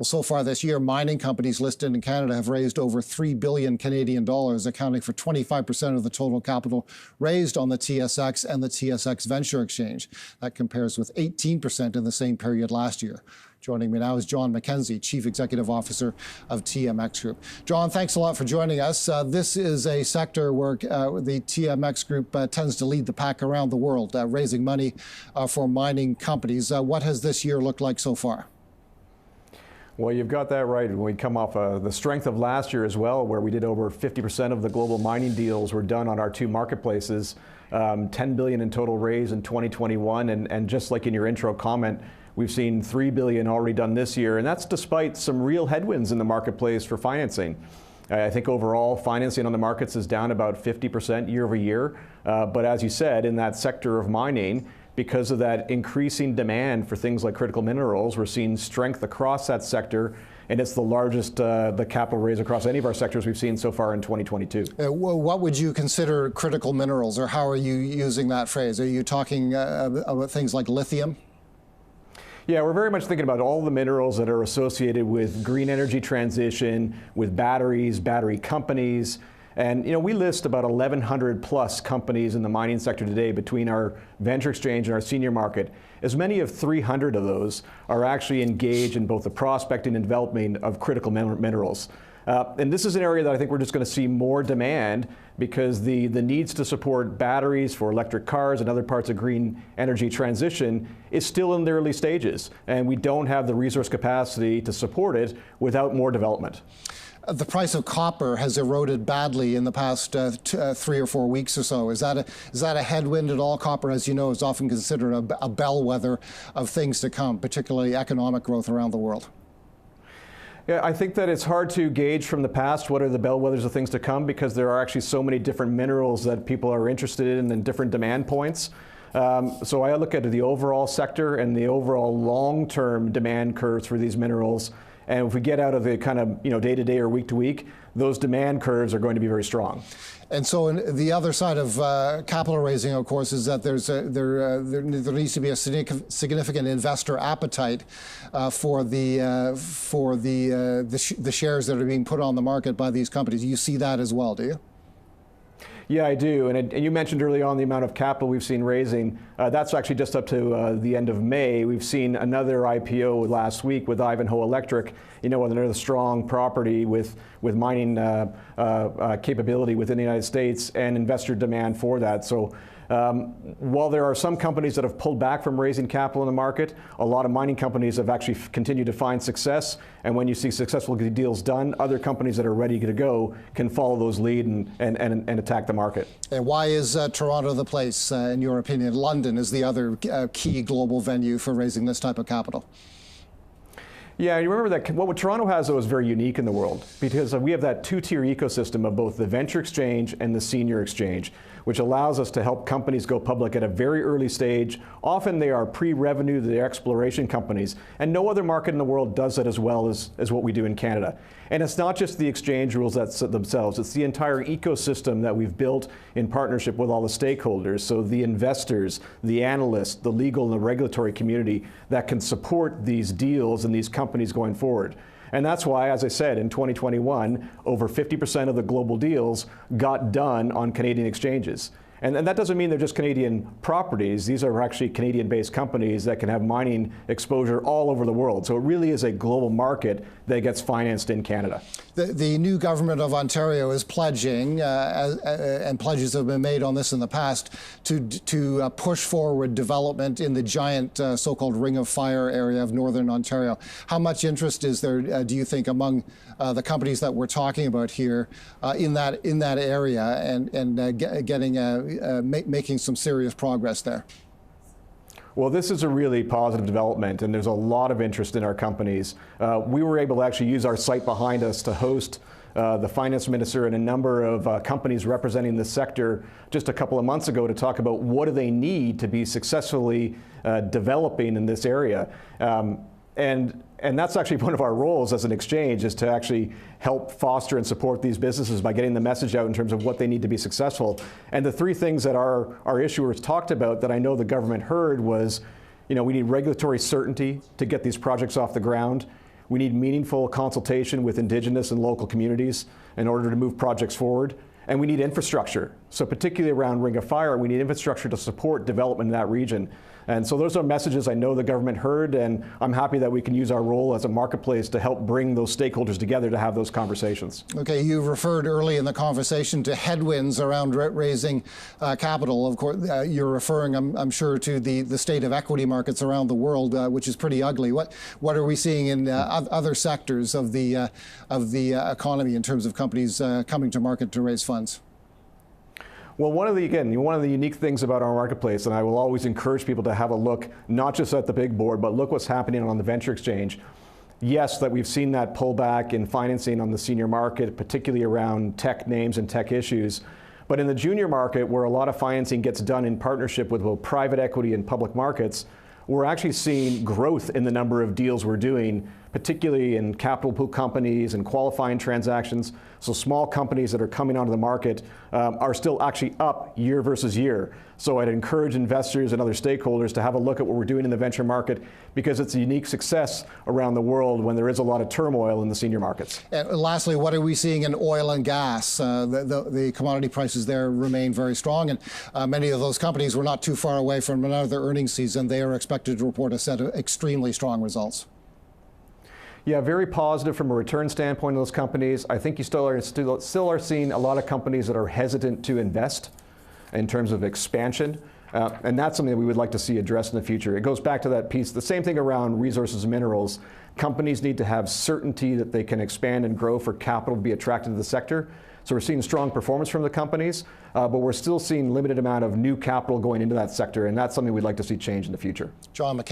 Well, so far this year, mining companies listed in Canada have raised over 3 billion Canadian dollars, accounting for 25% of the total capital raised on the TSX and the TSX Venture Exchange. That compares with 18% in the same period last year. Joining me now is John McKenzie, Chief Executive Officer of TMX Group. John, thanks a lot for joining us. This is a sector where the TMX Group tends to lead the pack around the world, raising money for mining companies. What has this year looked like so far? Well, you've got that right. We come off the strength of last year as well, where we did over 50% of the global mining deals were done on our two marketplaces, $10 billion in total raise in 2021. And just like in your intro comment, we've seen $3 billion already done this year. And that's despite some real headwinds in the marketplace for financing. I think overall financing on the markets is down about 50% year over year. But as you said, in that sector of mining, because of that increasing demand for things like critical minerals, we're seeing strength across that sector, and it's the largest the capital raise across any of our sectors we've seen so far in 2022. What would you consider critical minerals, or how are you using that phrase? Are you talking about things like lithium? Yeah, we're very much thinking about all the minerals that are associated with green energy transition, with batteries, battery companies. And we list about 1,100 plus companies in the mining sector today between our venture exchange and our senior market. As many of 300 of those are actually engaged in both the prospecting and development of critical minerals. And this is an area that I think we're just going to see more demand, because the needs to support batteries for electric cars and other parts of green energy transition is still in the early stages. And we don't have the resource capacity to support it without more development. The price of copper has eroded badly in the past 3 or 4 weeks or so. Is that a headwind at all? Copper, as you know, is often considered a bellwether of things to come, particularly economic growth around the world. Yeah, I think that it's hard to gauge from the past what are the bellwethers of things to come, because there are actually so many different minerals that people are interested in and different demand points. So I look at the overall sector and the overall long-term demand curves for these minerals. And if we get out of the kind of day to day or week to week, those demand curves are going to be very strong. And so the other side of capital raising, of course, is that there needs to be a significant investor appetite for the shares that are being put on the market by these companies. You see that as well, do you? Yeah, I do. And you mentioned early on the amount of capital we've seen raising. That's actually just up to the end of May. We've seen another IPO last week with Ivanhoe Electric, another strong property with mining capability within the United States and investor demand for that. So while there are some companies that have pulled back from raising capital in the market, a lot of mining companies have actually continued to find success. And when you see successful deals done, other companies that are ready to go can follow those lead and attack the market. And why is Toronto the place, in your opinion? London is the other key global venue for raising this type of capital. Yeah, you remember that what Toronto has, though, is very unique in the world, because we have that two-tier ecosystem of both the venture exchange and the senior exchange, which allows us to help companies go public at a very early stage. Often they are pre-revenue, they're exploration companies, and no other market in the world does that as well as what we do in Canada. And it's not just the exchange rules themselves, it's the entire ecosystem that we've built in partnership with all the stakeholders, so the investors, the analysts, the legal and the regulatory community that can support these deals and these companies going forward. And that's why, as I said, in 2021, over 50% of the global deals got done on Canadian exchanges. And that doesn't mean they're just Canadian properties. These are actually Canadian-based companies that can have mining exposure all over the world. So it really is a global market that gets financed in Canada. The new government of Ontario is pledging, and pledges have been made on this in the past, to push forward development in the giant so-called Ring of Fire area of Northern Ontario. How much interest is there, do you think, among the companies that we're talking about here in that area and making some serious progress there? Well, this is a really positive development, and there's a lot of interest in our companies. We were able to actually use our site behind us to host the finance minister and a number of companies representing the sector just a couple of months ago to talk about what do they need to be successfully developing in this area. And that's actually one of our roles as an exchange, is to actually help foster and support these businesses by getting the message out in terms of what they need to be successful. And the three things that our issuers talked about that I know the government heard was, we need regulatory certainty to get these projects off the ground. We need meaningful consultation with indigenous and local communities in order to move projects forward. And we need infrastructure. So particularly around Ring of Fire, we need infrastructure to support development in that region. And so those are messages I know the government heard, and I'm happy that we can use our role as a marketplace to help bring those stakeholders together to have those conversations. Okay, you referred early in the conversation to headwinds around raising capital. Of course, you're referring, I'm sure, to the state of equity markets around the world, which is pretty ugly. What are we seeing in other sectors of the economy in terms of companies coming to market to raise funds? Well, one of the unique things about our marketplace, and I will always encourage people to have a look, not just at the big board, but look what's happening on the venture exchange. Yes, that we've seen that pullback in financing on the senior market, particularly around tech names and tech issues. But in the junior market, where a lot of financing gets done in partnership with both private equity and public markets, we're actually seeing growth in the number of deals we're doing, particularly in capital pool companies and qualifying transactions. So small companies that are coming onto the market are still actually up year versus year. So I'd encourage investors and other stakeholders to have a look at what we're doing in the venture market, because it's a unique success around the world when there is a lot of turmoil in the senior markets. And lastly, what are we seeing in oil and gas? The commodity prices there remain very strong, and many of those companies were not too far away from another earnings season. They are expected to report a set of extremely strong results. Yeah, very positive from a return standpoint of those companies. I think you still are seeing a lot of companies that are hesitant to invest in terms of expansion. And that's something that we would like to see addressed in the future. It goes back to that piece, the same thing around resources and minerals. Companies need to have certainty that they can expand and grow for capital to be attracted to the sector. So we're seeing strong performance from the companies, but we're still seeing limited amount of new capital going into that sector, and that's something we'd like to see change in the future. John McKenzie.